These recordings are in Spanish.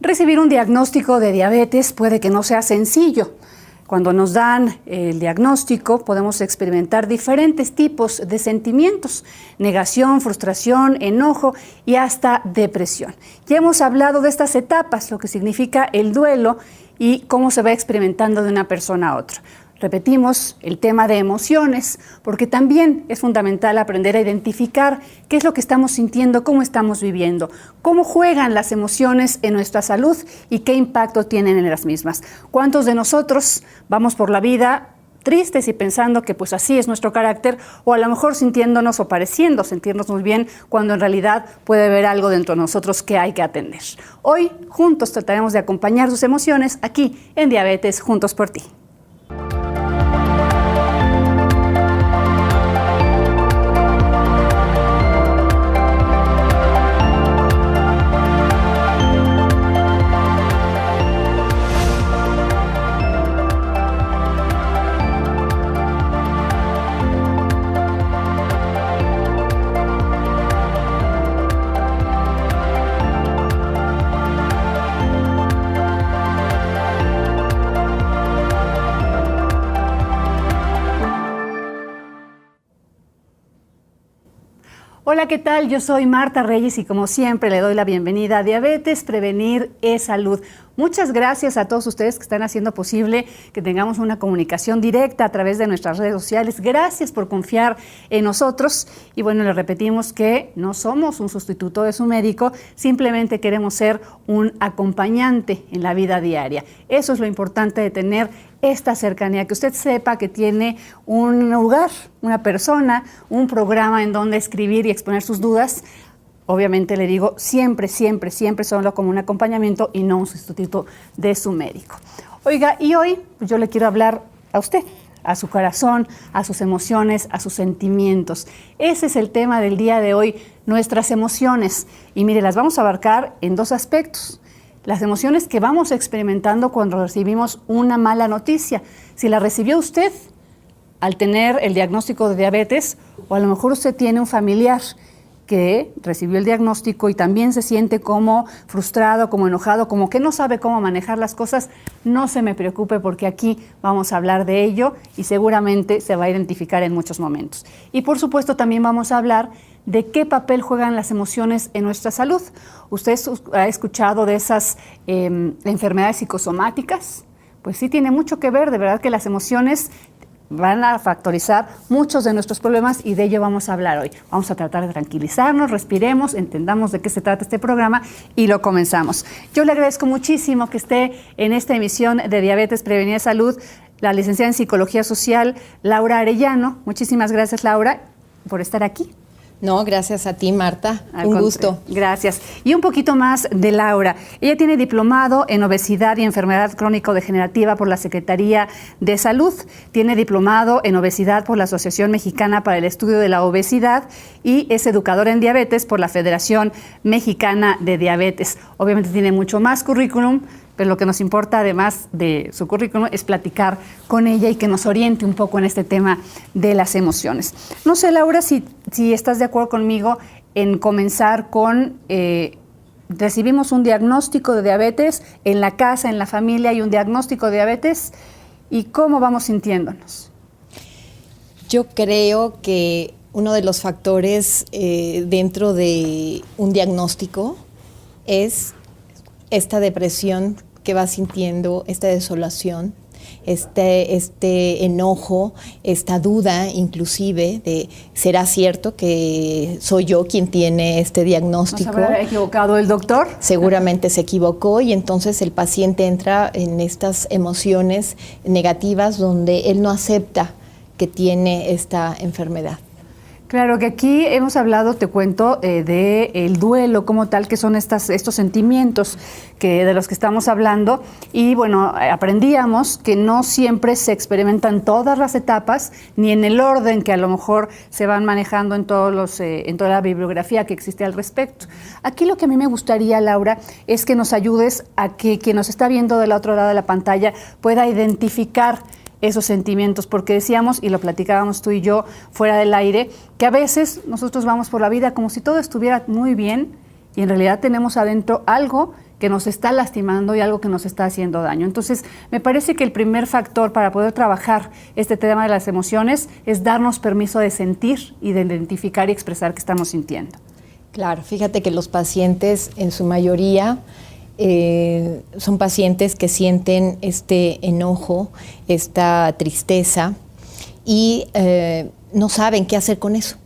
Recibir un diagnóstico de diabetes puede que no sea sencillo. Cuando nos dan el diagnóstico podemos experimentar diferentes tipos de sentimientos: negación, frustración, enojo y hasta depresión. Ya hemos hablado de estas etapas, lo que significa el duelo y cómo se va experimentando de una persona a otra. Repetimos el tema de emociones, porque también es fundamental aprender a identificar qué es lo que estamos sintiendo, cómo estamos viviendo, cómo juegan las emociones en nuestra salud y qué impacto tienen en las mismas. ¿Cuántos de nosotros vamos por la vida tristes y pensando que pues así es nuestro carácter, o a lo mejor sintiéndonos o pareciendo sentirnos muy bien, cuando en realidad puede haber algo dentro de nosotros que hay que atender? Hoy juntos trataremos de acompañar sus emociones aquí en Diabetes Juntos por Ti. Hola, ¿qué tal? Yo soy Marta Reyes y como siempre le doy la bienvenida a Diabetes, Prevenir es Salud. Muchas gracias a todos ustedes que están haciendo posible que tengamos una comunicación directa a través de nuestras redes sociales. Gracias por confiar en nosotros. Y bueno, les repetimos que no somos un sustituto de su médico, simplemente queremos ser un acompañante en la vida diaria. Eso es lo importante de tener esta cercanía, que usted sepa que tiene un lugar, una persona, un programa en donde escribir y exponer sus dudas. Obviamente le digo, siempre solo como un acompañamiento y no un sustituto de su médico. Oiga, y hoy pues yo le quiero hablar a usted, a su corazón, a sus emociones, a sus sentimientos. Ese es el tema del día de hoy, nuestras emociones. Y mire, las vamos a abarcar en dos aspectos. Las emociones que vamos experimentando cuando recibimos una mala noticia. Si la recibió usted al tener el diagnóstico de diabetes, o a lo mejor usted tiene un familiar que recibió el diagnóstico y también se siente como frustrado, como enojado, como que no sabe cómo manejar las cosas, no se me preocupe, porque aquí vamos a hablar de ello y seguramente se va a identificar en muchos momentos. Y por supuesto también vamos a hablar de qué papel juegan las emociones en nuestra salud. ¿Usted ha escuchado de esas enfermedades psicosomáticas? Pues sí, tiene mucho que ver, de verdad que las emociones van a factorizar muchos de nuestros problemas y de ello vamos a hablar hoy. Vamos a tratar de tranquilizarnos, respiremos, entendamos de qué se trata este programa y lo comenzamos. Yo le agradezco muchísimo que esté en esta emisión de Diabetes, Prevenir Salud, la licenciada en Psicología Social, Laura Arellano. Muchísimas gracias, Laura, por estar aquí. No, gracias a ti, Marta. Un gusto. Gracias. Y un poquito más de Laura. Ella tiene diplomado en obesidad y enfermedad crónico-degenerativa por la Secretaría de Salud. Tiene diplomado en obesidad por la Asociación Mexicana para el Estudio de la Obesidad y es educadora en diabetes por la Federación Mexicana de Diabetes. Obviamente tiene mucho más currículum, pero lo que nos importa, además de su currículum, es platicar con ella y que nos oriente un poco en este tema de las emociones. No sé, Laura, si estás de acuerdo conmigo en comenzar con, recibimos un diagnóstico de diabetes en la casa, en la familia hay un diagnóstico de diabetes, ¿y cómo vamos sintiéndonos? Yo creo que uno de los factores dentro de un diagnóstico es esta depresión que va sintiendo, esta desolación, este enojo, esta duda inclusive de ¿será cierto que soy yo quien tiene este diagnóstico? ¿No se habrá equivocado el doctor? Seguramente se equivocó y entonces el paciente entra en estas emociones negativas donde él no acepta que tiene esta enfermedad. Claro que aquí hemos hablado, te cuento, del duelo como tal, que son estos sentimientos de los que estamos hablando. Y bueno, aprendíamos que no siempre se experimentan todas las etapas, ni en el orden que a lo mejor se van manejando en toda la bibliografía que existe al respecto. Aquí lo que a mí me gustaría, Laura, es que nos ayudes a que quien nos está viendo del otro lado de la pantalla pueda identificar esos sentimientos, porque decíamos, y lo platicábamos tú y yo fuera del aire, que a veces nosotros vamos por la vida como si todo estuviera muy bien y en realidad tenemos adentro algo que nos está lastimando y algo que nos está haciendo daño. Entonces, me parece que el primer factor para poder trabajar este tema de las emociones es darnos permiso de sentir y de identificar y expresar qué estamos sintiendo. Claro, fíjate que los pacientes en su mayoría son pacientes que sienten este enojo, esta tristeza y no saben qué hacer con eso.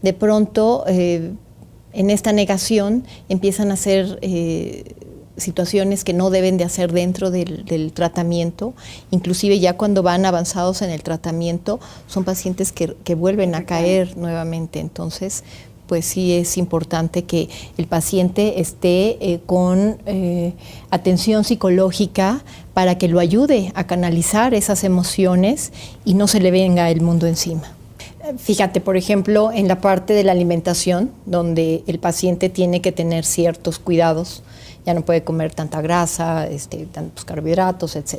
De pronto, en esta negación empiezan a hacer situaciones que no deben de hacer dentro del tratamiento. Inclusive ya cuando van avanzados en el tratamiento, son pacientes que vuelven a caer nuevamente. Entonces, pues sí es importante que el paciente esté con atención psicológica para que lo ayude a canalizar esas emociones y no se le venga el mundo encima. Fíjate, por ejemplo, en la parte de la alimentación, donde el paciente tiene que tener ciertos cuidados, ya no puede comer tanta grasa, tantos carbohidratos, etc.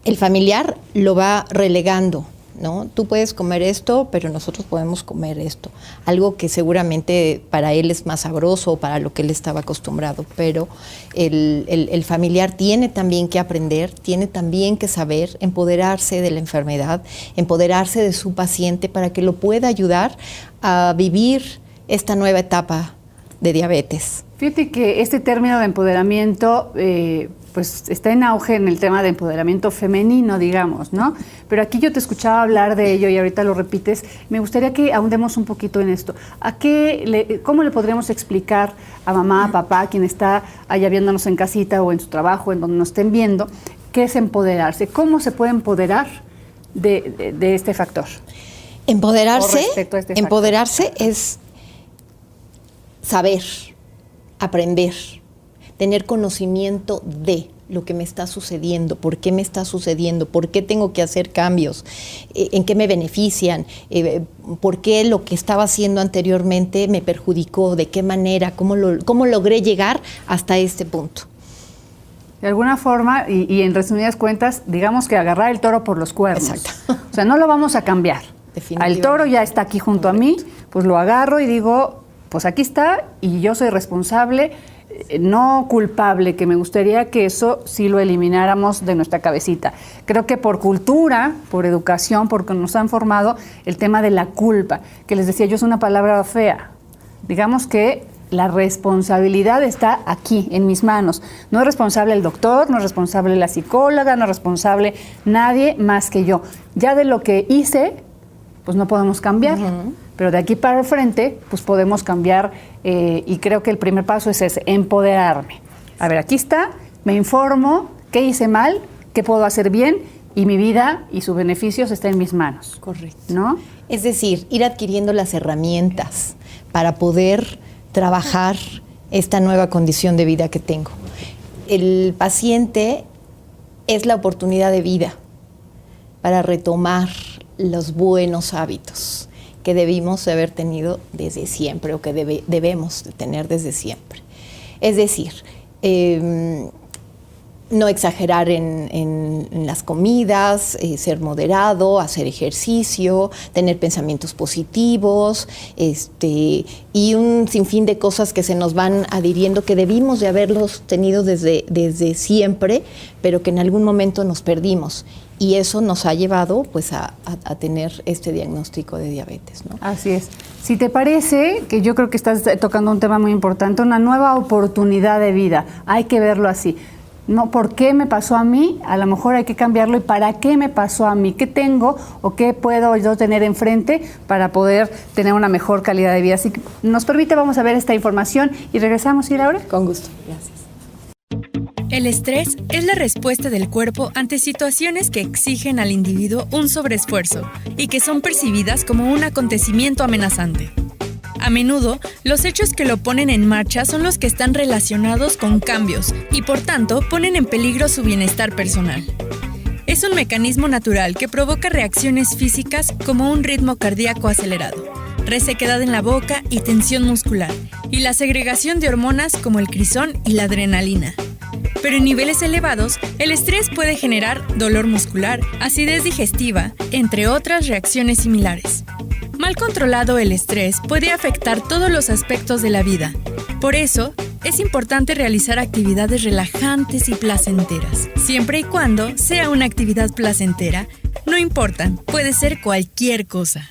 El familiar lo va relegando, ¿no? Tú puedes comer esto, pero nosotros podemos comer esto. Algo que seguramente para él es más sabroso o para lo que él estaba acostumbrado, pero el familiar tiene también que aprender, tiene también que saber empoderarse de la enfermedad, empoderarse de su paciente para que lo pueda ayudar a vivir esta nueva etapa de diabetes. Fíjate que este término de empoderamiento pues está en auge en el tema de empoderamiento femenino, digamos, ¿no? Pero aquí yo te escuchaba hablar de ello y ahorita lo repites. Me gustaría que ahondemos un poquito en esto. ¿Cómo le podríamos explicar a mamá, a papá, quien está allá viéndonos en casita o en su trabajo, en donde nos estén viendo, qué es empoderarse? ¿Cómo se puede empoderar de este factor? Empoderarse es saber, aprender, tener conocimiento de lo que me está sucediendo, por qué me está sucediendo, por qué tengo que hacer cambios, en qué me benefician, por qué lo que estaba haciendo anteriormente me perjudicó, de qué manera, cómo logré llegar hasta este punto. De alguna forma, y en resumidas cuentas, digamos que agarrar el toro por los cuernos. Exacto. O sea, no lo vamos a cambiar. El toro ya está aquí junto a mí, pues lo agarro y digo, pues aquí está y yo soy responsable, no culpable, que me gustaría que eso sí lo elimináramos de nuestra cabecita. Creo que por cultura, por educación, porque nos han formado el tema de la culpa, que les decía yo es una palabra fea. Digamos que la responsabilidad está aquí, en mis manos. No es responsable el doctor, no es responsable la psicóloga, no es responsable nadie más que yo. Ya de lo que hice, pues no podemos cambiar. Pero de aquí para el frente, pues podemos cambiar y creo que el primer paso es ese, empoderarme. A ver, aquí está, me informo, qué hice mal, qué puedo hacer bien y mi vida y sus beneficios están en mis manos. Correcto. ¿No? Es decir, ir adquiriendo las herramientas para poder trabajar esta nueva condición de vida que tengo. El paciente es la oportunidad de vida para retomar los buenos hábitos que debimos de haber tenido desde siempre o que debemos de tener desde siempre. Es decir, no exagerar en las comidas, ser moderado, hacer ejercicio, tener pensamientos positivos, y un sinfín de cosas que se nos van adhiriendo que debimos de haberlos tenido desde siempre, pero que en algún momento nos perdimos. Y eso nos ha llevado pues a tener este diagnóstico de diabetes, ¿no? Así es. Si te parece, que yo creo que estás tocando un tema muy importante, una nueva oportunidad de vida, hay que verlo así. No, ¿por qué me pasó a mí? A lo mejor hay que cambiarlo. ¿Y para qué me pasó a mí? ¿Qué tengo o qué puedo yo tener enfrente para poder tener una mejor calidad de vida? Así que nos permite, vamos a ver esta información y regresamos, ¿sí, Laura? Con gusto, gracias. El estrés es la respuesta del cuerpo ante situaciones que exigen al individuo un sobreesfuerzo y que son percibidas como un acontecimiento amenazante. A menudo, los hechos que lo ponen en marcha son los que están relacionados con cambios y, por tanto, ponen en peligro su bienestar personal. Es un mecanismo natural que provoca reacciones físicas como un ritmo cardíaco acelerado, resequedad en la boca y tensión muscular, y la segregación de hormonas como el crisón y la adrenalina. Pero en niveles elevados, el estrés puede generar dolor muscular, acidez digestiva, entre otras reacciones similares. Mal controlado, el estrés puede afectar todos los aspectos de la vida. Por eso, es importante realizar actividades relajantes y placenteras. Siempre y cuando sea una actividad placentera, no importa, puede ser cualquier cosa.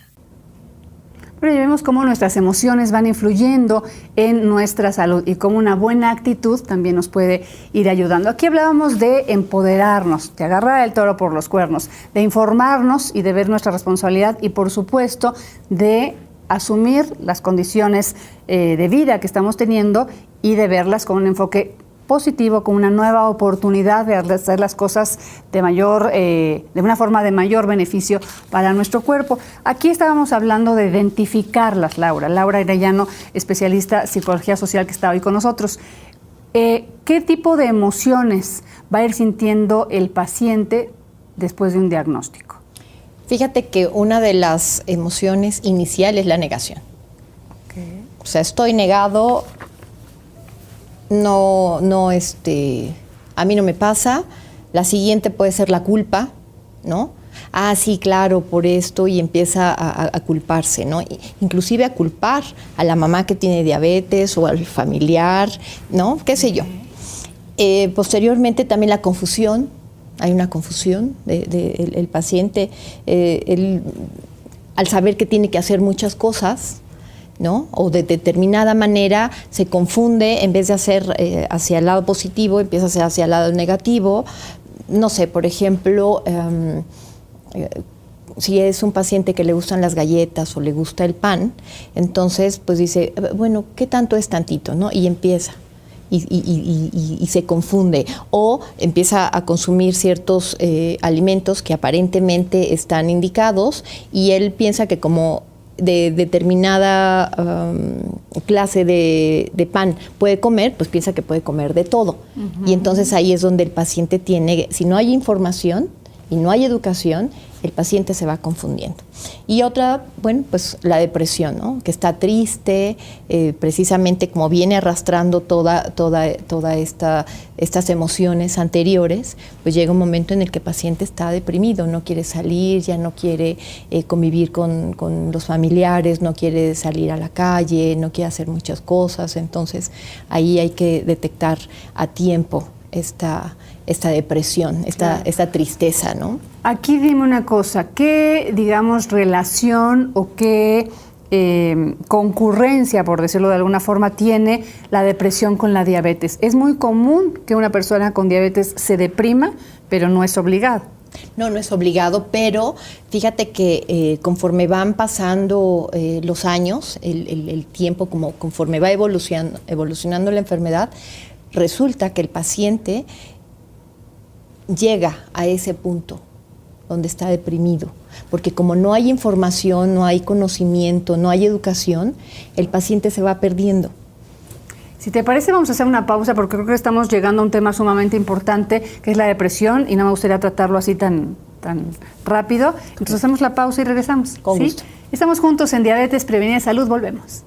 Pero ya vemos cómo nuestras emociones van influyendo en nuestra salud y cómo una buena actitud también nos puede ir ayudando. Aquí hablábamos de empoderarnos, de agarrar el toro por los cuernos, de informarnos y de ver nuestra responsabilidad y, por supuesto, de asumir las condiciones de vida que estamos teniendo y de verlas con un enfoque positivo, con una nueva oportunidad de hacer las cosas de una forma de mayor beneficio para nuestro cuerpo. Aquí estábamos hablando de identificarlas, Laura Arellano, especialista en psicología social que está hoy con nosotros. ¿Qué tipo de emociones va a ir sintiendo el paciente después de un diagnóstico? Fíjate que una de las emociones iniciales es la negación. Okay. O sea, estoy negado, a mí no me pasa. La siguiente puede ser la culpa, ¿no? Ah, sí, claro, por esto, y empieza a culparse, ¿no? Inclusive a culpar a la mamá que tiene diabetes o al familiar, ¿no? Qué sé yo. Posteriormente también la confusión. Hay una confusión el paciente, al saber que tiene que hacer muchas cosas, ¿no? O de determinada manera se confunde, en vez de hacer hacia el lado positivo, empieza a hacer hacia el lado negativo. No sé, por ejemplo, si es un paciente que le gustan las galletas o le gusta el pan, entonces pues dice, bueno, ¿qué tanto es tantito?, ¿no? Y empieza. Y se confunde, o empieza a consumir ciertos alimentos que aparentemente están indicados y él piensa que como de determinada clase de pan puede comer, pues piensa que puede comer de todo. Uh-huh. Y entonces ahí es donde el paciente tiene, si no hay información y no hay educación, el paciente se va confundiendo. Y otra, bueno, pues la depresión, ¿no? Que está triste, precisamente como viene arrastrando todas estas emociones anteriores, pues llega un momento en el que el paciente está deprimido, no quiere salir, ya no quiere convivir con los familiares, no quiere salir a la calle, no quiere hacer muchas cosas. Entonces ahí hay que detectar a tiempo esta depresión, esta tristeza, ¿no? Aquí dime una cosa, ¿qué, digamos, relación o qué concurrencia, por decirlo de alguna forma, tiene la depresión con la diabetes? Es muy común que una persona con diabetes se deprima, pero no es obligado. No es obligado, pero fíjate que conforme van pasando los años, el tiempo, conforme va evolucionando la enfermedad, resulta que el paciente llega a ese punto donde está deprimido, porque como no hay información, no hay conocimiento, no hay educación, el paciente se va perdiendo. Si te parece, vamos a hacer una pausa porque creo que estamos llegando a un tema sumamente importante, que es la depresión, y no me gustaría tratarlo así tan rápido. Entonces hacemos la pausa y regresamos. Con gusto. Estamos juntos en Diabetes, Prevenir Salud, volvemos.